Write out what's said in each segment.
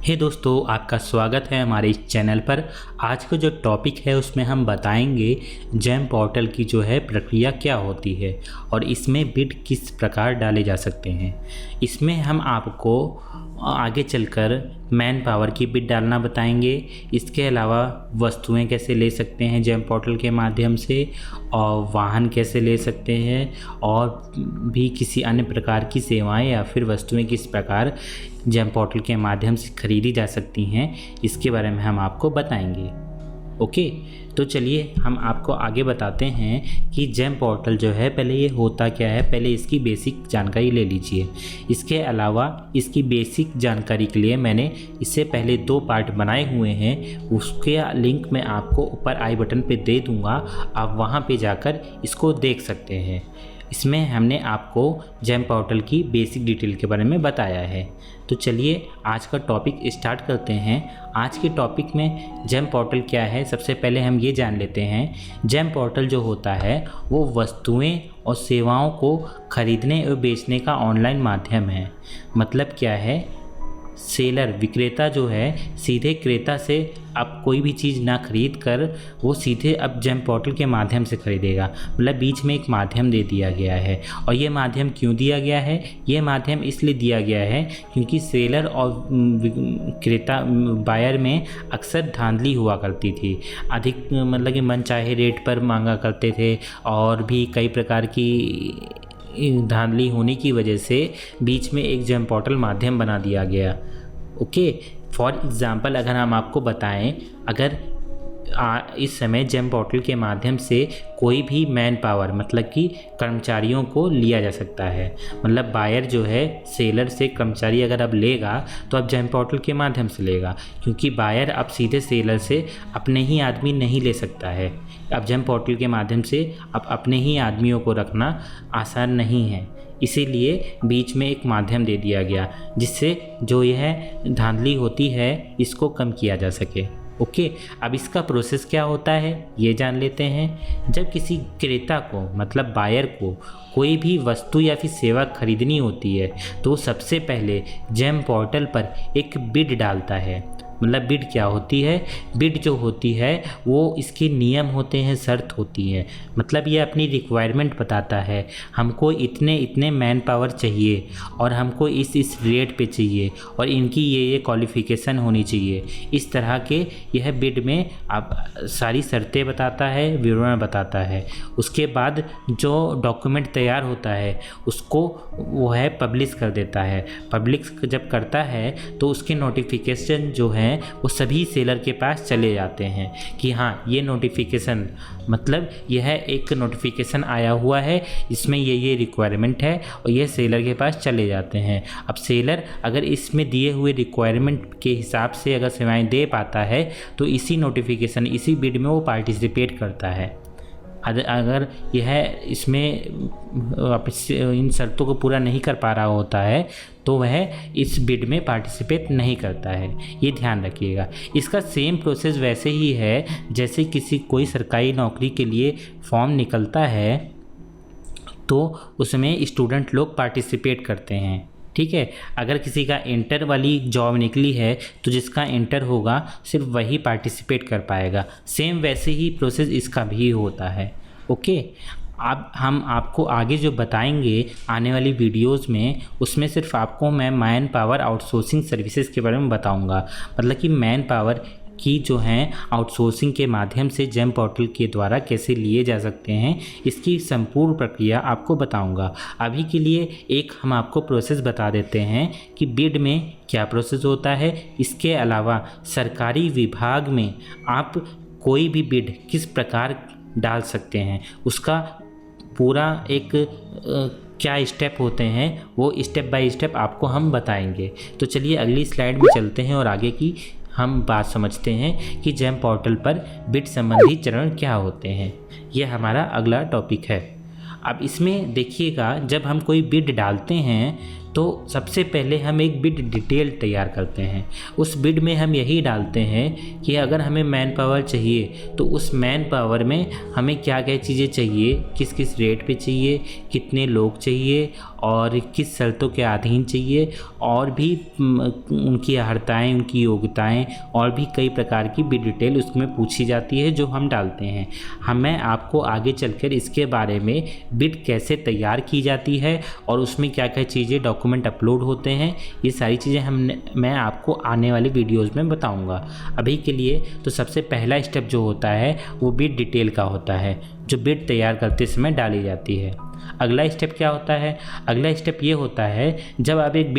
हे दोस्तों, आपका स्वागत है हमारे इस चैनल पर। आज का जो टॉपिक है उसमें हम बताएंगे जैम पोर्टल की जो है प्रक्रिया क्या होती है और इसमें बिड किस प्रकार डाले जा सकते हैं। इसमें हम आपको आगे चलकर मैन पावर की बिड डालना बताएंगे। इसके अलावा वस्तुएं कैसे ले सकते हैं जैम पोर्टल के माध्यम से, और वाहन कैसे ले सकते हैं, और भी किसी अन्य प्रकार की सेवाएं या फिर वस्तुएं किस प्रकार जैम पोर्टल के माध्यम से खरीदी जा सकती हैं, इसके बारे में हम आपको बताएंगे। ओके, तो चलिए हम आपको आगे बताते हैं कि जैम पोर्टल जो है पहले ये होता क्या है। पहले इसकी बेसिक जानकारी ले लीजिए। इसके अलावा इसकी बेसिक जानकारी के लिए मैंने इससे पहले 2 पार्ट बनाए हुए हैं, उसके लिंक मैं आपको ऊपर आई बटन पे दे दूँगा, आप वहाँ पे जाकर इसको देख सकते हैं। इसमें हमने आपको जैम पोर्टल की बेसिक डिटेल के बारे में बताया है। तो चलिए आज का टॉपिक स्टार्ट करते हैं। आज के टॉपिक में जैम पोर्टल क्या है, सबसे पहले हम ये जान लेते हैं। जैम पोर्टल जो होता है वो वस्तुएं और सेवाओं को खरीदने और बेचने का ऑनलाइन माध्यम है। मतलब क्या है, सेलर विक्रेता जो है सीधे क्रेता से अब कोई भी चीज़ ना खरीद कर वो सीधे अब जैम पोर्टल के माध्यम से खरीदेगा। मतलब बीच में एक माध्यम दे दिया गया है। और ये माध्यम क्यों दिया गया है? ये माध्यम इसलिए दिया गया है क्योंकि सेलर और क्रेता बायर में अक्सर धांधली हुआ करती थी। अधिक मतलब कि मनचाहे रेट पर मांगा करते थे और भी कई प्रकार की धांधली होने की वजह से बीच में एक जैम पोर्टल माध्यम बना दिया गया। ओके, फॉर एग्ज़ाम्पल अगर हम आपको बताएं, अगर इस समय जैम पोर्टल के माध्यम से कोई भी मैन पावर मतलब कि कर्मचारियों को लिया जा सकता है। मतलब बायर जो है सेलर से कर्मचारी अगर अब लेगा तो अब जैम पोर्टल के माध्यम से लेगा, क्योंकि बायर अब सीधे सेलर से अपने ही आदमी नहीं ले सकता है। अब जैम पोर्टल के माध्यम से अब अपने ही आदमियों को रखना आसान नहीं है, इसीलिए बीच में एक माध्यम दे दिया गया जिससे जो यह धांधली होती है इसको कम किया जा सके। ओके, अब इसका प्रोसेस क्या होता है ये जान लेते हैं। जब किसी क्रेता को मतलब बायर को कोई भी वस्तु या फिर सेवा खरीदनी होती है तो सबसे पहले जैम पोर्टल पर एक बिड डालता है। मतलब बिड क्या होती है? बिड जो होती है वो इसके नियम होते हैं, शर्त होती है। मतलब ये अपनी रिक्वायरमेंट बताता है, हमको इतने इतने मैन पावर चाहिए और हमको इस रेट पे चाहिए और इनकी ये क्वालिफ़िकेशन होनी चाहिए। इस तरह के यह बिड में आप सारी शर्तें बताता है, विवरण बताता है। उसके बाद जो डॉक्यूमेंट तैयार होता है उसको वो है पब्लिश कर देता है। पब्लिश जब करता है तो उसके नोटिफिकेशन जो है वो सभी सेलर के पास चले जाते हैं कि हाँ ये नोटिफिकेशन मतलब यह एक नोटिफिकेशन आया हुआ है, इसमें ये रिक्वायरमेंट है, और ये सेलर के पास चले जाते हैं। अब सेलर अगर इसमें दिए हुए रिक्वायरमेंट के हिसाब से अगर सेवाएं दे पाता है तो इसी नोटिफिकेशन इसी बिड में वो पार्टिसिपेट करता है। अगर यह इसमें इन शर्तों को पूरा नहीं कर पा रहा होता है तो वह इस बिड में पार्टिसिपेट नहीं करता है, ये ध्यान रखिएगा। इसका सेम प्रोसेस वैसे ही है जैसे कोई सरकारी नौकरी के लिए फॉर्म निकलता है तो उसमें स्टूडेंट लोग पार्टिसिपेट करते हैं। ठीक है, अगर किसी का इंटर वाली जॉब निकली है तो जिसका इंटर होगा सिर्फ वही पार्टिसिपेट कर पाएगा। सेम वैसे ही प्रोसेस इसका भी होता है। ओके, अब हम आपको आगे जो बताएंगे आने वाली वीडियोस में, उसमें सिर्फ आपको मैं मैन पावर आउटसोर्सिंग सर्विसेज के बारे में बताऊंगा। मतलब कि मैन पावर की जो हैं आउटसोर्सिंग के माध्यम से जैम पोर्टल के द्वारा कैसे लिए जा सकते हैं, इसकी संपूर्ण प्रक्रिया आपको बताऊंगा। अभी के लिए एक हम आपको प्रोसेस बता देते हैं कि बिड में क्या प्रोसेस होता है। इसके अलावा सरकारी विभाग में आप कोई भी बिड किस प्रकार डाल सकते हैं, उसका पूरा एक क्या स्टेप होते हैं वो स्टेप बाय स्टेप आपको हम बताएंगे। तो चलिए अगली स्लाइड में चलते हैं और आगे की हम बात समझते हैं कि जैम पोर्टल पर बिड संबंधी चरण क्या होते हैं। यह हमारा अगला टॉपिक है। अब इसमें देखिएगा, जब हम कोई बिड डालते हैं तो सबसे पहले हम एक बिड डिटेल तैयार करते हैं। उस बिड में हम यही डालते हैं कि अगर हमें मैन पावर चाहिए तो उस मैन पावर में हमें क्या क्या चीज़ें चाहिए, किस किस रेट पे चाहिए, कितने लोग चाहिए और किस शर्तों के अधीन चाहिए, और भी उनकी अर्हताएँ, उनकी योग्यताएँ और भी कई प्रकार की बिड डिटेल उसमें पूछी जाती है जो हम डालते हैं। मैं आपको आगे चलकर इसके बारे में बिड कैसे तैयार की जाती है और उसमें क्या क्या चीज़ें डॉक्यूमेंट अपलोड होते हैं, ये सारी चीज़ें मैं आपको आने वाली वीडियोज़ में बताऊँगा। अभी के लिए तो सबसे पहला स्टेप जो होता है वो बिड डिटेल का होता है, जो बिड तैयार करते समय डाली जाती है। अगला स्टेप क्या होता है? अगला स्टेप ये होता है जब आप एक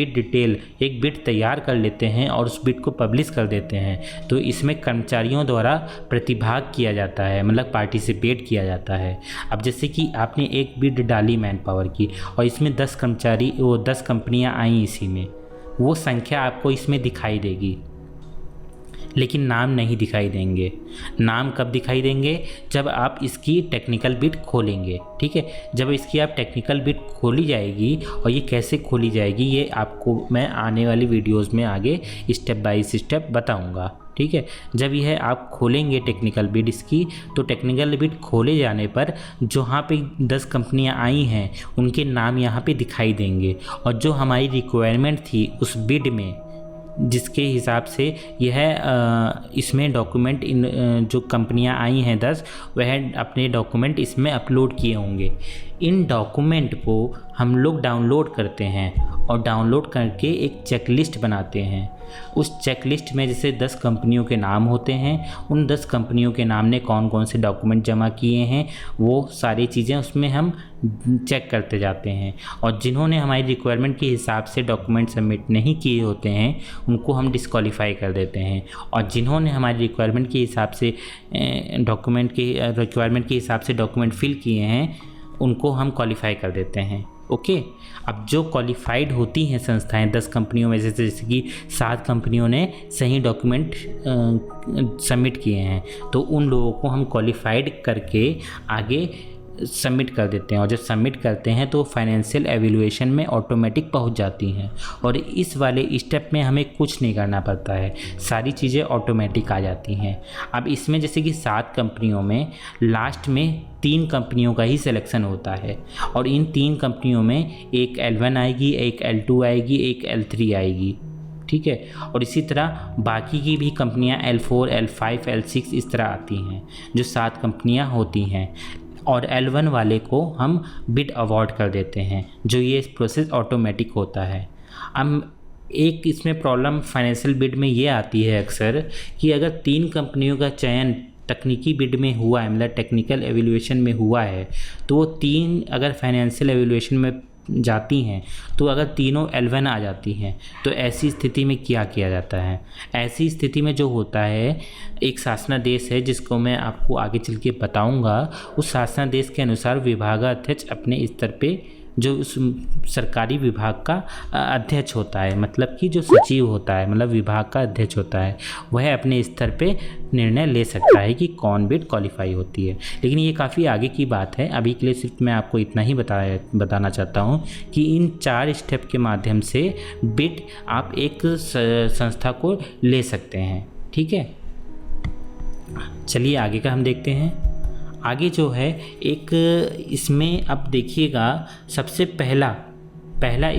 बिड तैयार कर लेते हैं और उस बिड को पब्लिश कर देते हैं तो इसमें कर्मचारियों द्वारा प्रतिभाग किया जाता है, मतलब पार्टिसिपेट किया जाता है। अब जैसे कि आपने एक बिड डाली मैन पावर की और इसमें 10 कंपनियां आई, इसी में वो संख्या आपको इसमें दिखाई देगी, लेकिन नाम नहीं दिखाई देंगे। नाम कब दिखाई देंगे? जब आप इसकी टेक्निकल बिड खोलेंगे। ठीक है, जब इसकी आप टेक्निकल बिड खोली जाएगी, और ये कैसे खोली जाएगी ये आपको मैं आने वाली वीडियोस में आगे स्टेप बाय स्टेप बताऊंगा। ठीक है, जब यह आप खोलेंगे टेक्निकल बिड इसकी, तो टेक्निकल बिड खोले जाने पर जहाँ पे 10 कंपनियां आई हैं उनके नाम यहाँ पे दिखाई देंगे, और जो हमारी रिक्वायरमेंट थी उस बिड में, जिसके हिसाब से यह इसमें डॉक्यूमेंट जो कंपनियां आई हैं 10, वह अपने डॉक्यूमेंट इसमें अपलोड किए होंगे। इन डॉक्यूमेंट को हम लोग डाउनलोड करते हैं और डाउनलोड करके एक चेकलिस्ट बनाते हैं। उस चेकलिस्ट में जैसे 10 कंपनियों के नाम होते हैं, उन 10 कंपनियों के नाम ने कौन कौन से डॉक्यूमेंट जमा किए हैं वो सारी चीज़ें उसमें हम चेक करते जाते हैं, और जिन्होंने हमारी रिक्वायरमेंट के हिसाब से डॉक्यूमेंट सबमिट नहीं किए होते हैं उनको हम डिस्क्वालीफाई कर देते हैं, और जिन्होंने हमारी रिक्वायरमेंट के हिसाब से डॉक्यूमेंट फिल किए हैं उनको हम क्वालिफाई कर देते हैं। ओके, अब जो क्वालिफाइड होती हैं संस्थाएं 10 कंपनियों में से, जैसे कि 7 कंपनियों ने सही डॉक्यूमेंट सबमिट किए हैं, तो उन लोगों को हम क्वालिफाइड करके आगे सबमिट कर देते हैं, और जब सबमिट करते हैं तो फाइनेंशियल एवेल्यूएशन में ऑटोमेटिक पहुंच जाती हैं। और इस वाले स्टेप में हमें कुछ नहीं करना पड़ता है, सारी चीज़ें ऑटोमेटिक आ जाती हैं। अब इसमें जैसे कि 7 कंपनियों में लास्ट में 3 कंपनियों का ही सिलेक्शन होता है, और इन 3 कंपनियों में एक L1 आएगी, एक L2 आएगी, एक L3 आएगी। ठीक है, और इसी तरह बाकी की भी कंपनियां L4, L5, L6 इस तरह आती हैं, जो 7 कंपनियां होती हैं, और L1 वाले को हम बिड अवार्ड कर देते हैं, जो ये प्रोसेस ऑटोमेटिक होता है। अब एक इसमें प्रॉब्लम फाइनेंशियल बिड में ये आती है अक्सर कि अगर 3 कंपनियों का चयन तकनीकी बिड में हुआ है, मतलब टेक्निकल एवेल्यूएशन में हुआ है, तो वो 3 अगर फाइनेंशियल एवेल्यूएशन में जाती हैं, तो अगर तीनों L1 आ जाती हैं तो ऐसी स्थिति में क्या किया जाता है? ऐसी स्थिति में जो होता है, एक शासनादेश है जिसको मैं आपको आगे चल के बताऊँगा। उस शासनादेश के अनुसार विभागाध्यक्ष अपने स्तर पे जो उस सरकारी विभाग का अध्यक्ष होता है, मतलब कि जो सचिव होता है, मतलब विभाग का अध्यक्ष होता है, वह अपने स्तर पे निर्णय ले सकता है कि कौन बिड क्वालिफाई होती है। लेकिन ये काफ़ी आगे की बात है, अभी के लिए सिर्फ मैं आपको इतना ही बताना चाहता हूँ कि इन 4 स्टेप के माध्यम से बिड आप एक संस्था को ले सकते हैं। ठीक है, चलिए आगे का हम देखते हैं। आगे जो है एक इसमें अब देखिएगा, सबसे पहला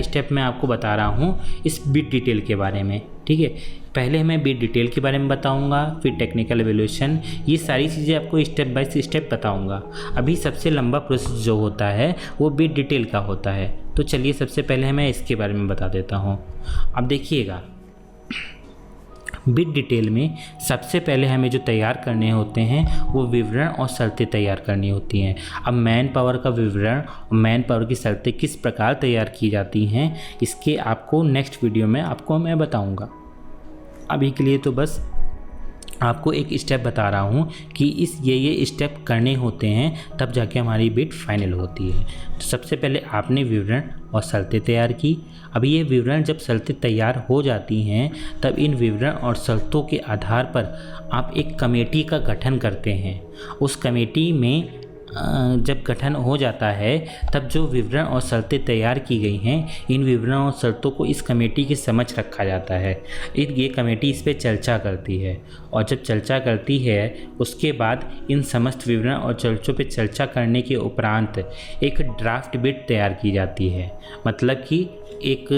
स्टेप मैं आपको बता रहा हूँ इस बिड डिटेल के बारे में। ठीक है, पहले मैं बिड डिटेल के बारे में बताऊंगा, फिर टेक्निकल एवेल्यूएशन, ये सारी चीज़ें आपको स्टेप बाय स्टेप बताऊंगा। अभी सबसे लंबा प्रोसेस जो होता है वो बिड डिटेल का होता है, तो चलिए सबसे पहले मैं इसके बारे में बता देता हूँ। अब देखिएगा, बिड डिटेल में सबसे पहले हमें जो तैयार करने होते हैं वो विवरण और शर्तें तैयार करनी होती हैं। अब मैन पावर का विवरण और मैन पावर की शर्तें किस प्रकार तैयार की जाती हैं, इसके आपको नेक्स्ट वीडियो में आपको मैं बताऊंगा। अभी के लिए तो बस आपको एक स्टेप बता रहा हूँ कि ये स्टेप करने होते हैं, तब जाके हमारी बिड फाइनल होती है। तो सबसे पहले आपने विवरण और शर्तें तैयार की। अभी ये विवरण जब शर्तें तैयार हो जाती हैं, तब इन विवरण और शर्तों के आधार पर आप एक कमेटी का गठन करते हैं। उस कमेटी में जब गठन हो जाता है तब जो विवरण और शर्तें तैयार की गई हैं, इन विवरण और शर्तों को इस कमेटी के समक्ष रखा जाता है। ये कमेटी इस पे चर्चा करती है और जब चर्चा करती है उसके बाद इन समस्त विवरण और चर्चों पे चर्चा करने के उपरांत एक ड्राफ्ट बिड तैयार की जाती है। मतलब कि एक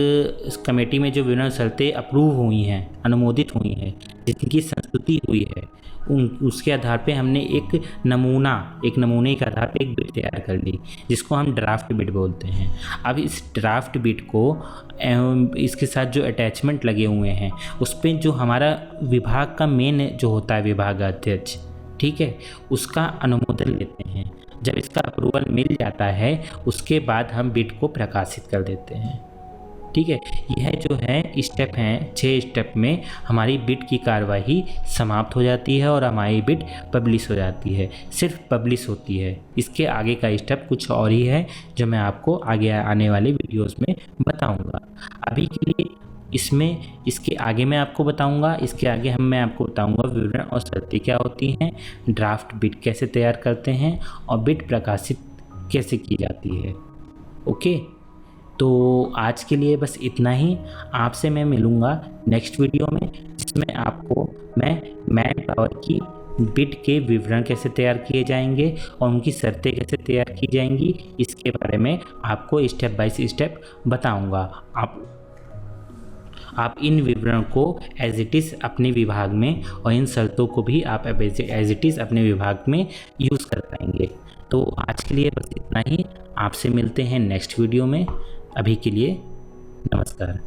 कमेटी में जो विवरण शर्तें अप्रूव हुई हैं, अनुमोदित हुई हैं, जिनकी संस्तुति हुई है, उसके आधार पे हमने एक नमूने के आधार पे एक बिड तैयार कर ली, जिसको हम ड्राफ्ट बिड बोलते हैं। अब इस ड्राफ्ट बिड को इसके साथ जो अटैचमेंट लगे हुए हैं उस पर जो हमारा विभाग का मेन जो होता है विभागाध्यक्ष, ठीक है, उसका अनुमोदन लेते हैं। जब इसका अप्रूवल मिल जाता है उसके बाद हम बिड को प्रकाशित कर देते हैं। ठीक है, यह जो है स्टेप हैं, 6 स्टेप में हमारी बिड की कार्रवाई समाप्त हो जाती है और हमारी बिड पब्लिश हो जाती है। सिर्फ पब्लिश होती है, इसके आगे का स्टेप कुछ और ही है जो मैं आपको आगे आने वाले वीडियोस में बताऊंगा। अभी के लिए इसके आगे मैं आपको बताऊंगा, इसके आगे मैं आपको बताऊंगा विवरण और शर्तें क्या होती हैं, ड्राफ्ट बिड कैसे तैयार करते हैं और बिड प्रकाशित कैसे की जाती है। ओके, तो आज के लिए बस इतना ही। आपसे मैं मिलूँगा नेक्स्ट वीडियो में, जिसमें आपको मैं मैन पावर की बिड के विवरण कैसे तैयार किए जाएंगे और उनकी शर्तें कैसे तैयार की जाएंगी, इसके बारे में आपको स्टेप बाय स्टेप बताऊंगा। आप इन विवरण को एज इट इज़ अपने विभाग में और इन शर्तों को भी आप एज इट इज़ अपने विभाग में यूज़ कर पाएंगे। तो आज के लिए बस इतना ही। आपसे मिलते हैं नेक्स्ट वीडियो में। अभी के लिए नमस्कार।